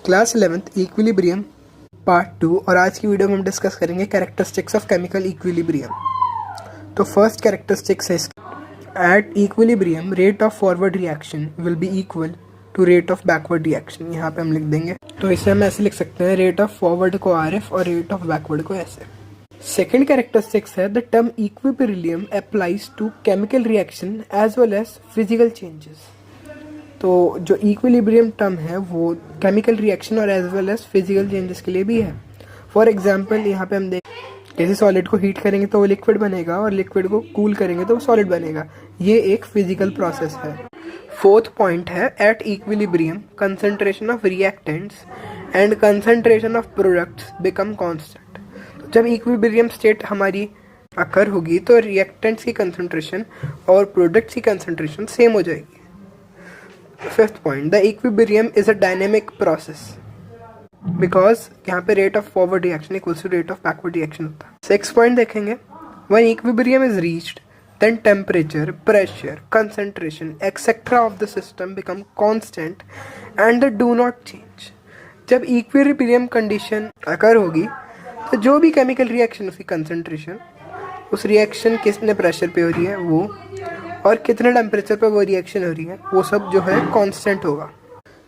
Class 11th equilibrium part 2 और आज की वीडियो में हम डिस्कस करेंगे कैरेक्टरिस्टिक्स ऑफ केमिकल इक्विलिब्रियम। तो फर्स्ट कैरेक्टरिस्टिक्स है at equilibrium rate of forward reaction will be equal to rate of backward reaction. यहाँ पे हम लिख देंगे, तो इसे हम ऐसे लिख सकते हैं, रेट ऑफ फॉरवर्ड को RF और रेट ऑफ बैकवर्ड को ऐसे। सेकेंड कैरेक्टरिस्टिक्स है the term equilibrium applies to chemical reaction as well as physical changes. तो जो इक्विलिब्रियम टर्म है वो केमिकल रिएक्शन और as well as physical changes के लिए भी है। फॉर एग्जांपल यहाँ पे हम देख किसी सॉलिड को हीट करेंगे तो वो लिक्विड बनेगा और लिक्विड को कूल करेंगे तो वो सॉलिड बनेगा। ये एक फिजिकल प्रोसेस है। फोर्थ पॉइंट है at equilibrium concentration of reactants and concentration of products become constant. जब इक्विलिब्रियम स्टेट हमारी अकर होगी तो रिएक्टेंट्स की कंसंट्रेशन और प्रोडक्ट्स की कंसंट्रेशन सेम हो जाएगी। Fifth point, the equilibrium is a dynamic process because यहाँ पे rate of forward reaction equals to rate of backward reaction होता है। सिक्स पॉइंट देखेंगे, when equilibrium is reached then temperature, pressure, concentration, etc. of the system become constant and they do not change। जब equilibrium condition अकर होगी तो जो भी chemical reaction उसकी concentration, उस रिएक्शन कितने प्रेशर पे हो रही है वो और कितने टेम्परेचर पे वो रिएक्शन हो रही है वो सब जो है कांस्टेंट होगा।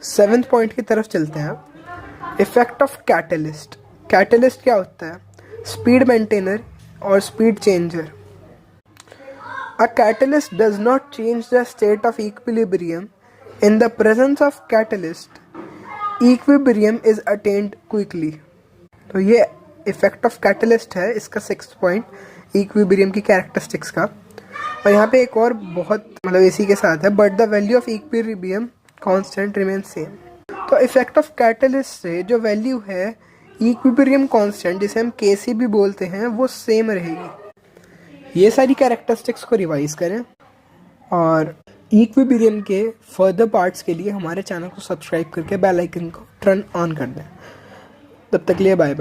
सेवेंथ पॉइंट की तरफ चलते हैं। Effect of catalyst. कैटलिस्ट क्या होता है? स्पीड मेंटेनर और speed changer. A catalyst does not change the state of equilibrium. In the presence of catalyst, equilibrium is attained quickly। तो ये इफेक्ट ऑफ कैटलिस्ट है, इसका सिक्स्थ पॉइंट इक्विलिब्रियम की characteristics का। और यहाँ पे एक और बहुत मतलब इसी के साथ है, but the value of equilibrium constant remain same. तो इफेक्ट ऑफ कैटलिस्ट से जो वैल्यू है इक्विलिब्रियम कांस्टेंट, जिसे हम Kc भी बोलते हैं, वो सेम रहेगी। ये सारी कैरेक्टरिस्टिक्स को रिवाइज करें और इक्विलिब्रियम के फर्दर पार्ट्स के लिए हमारे चैनल को सब्सक्राइब करके बेल आइकन को टर्न ऑन कर दें। तब तक के लिए बाय बाय।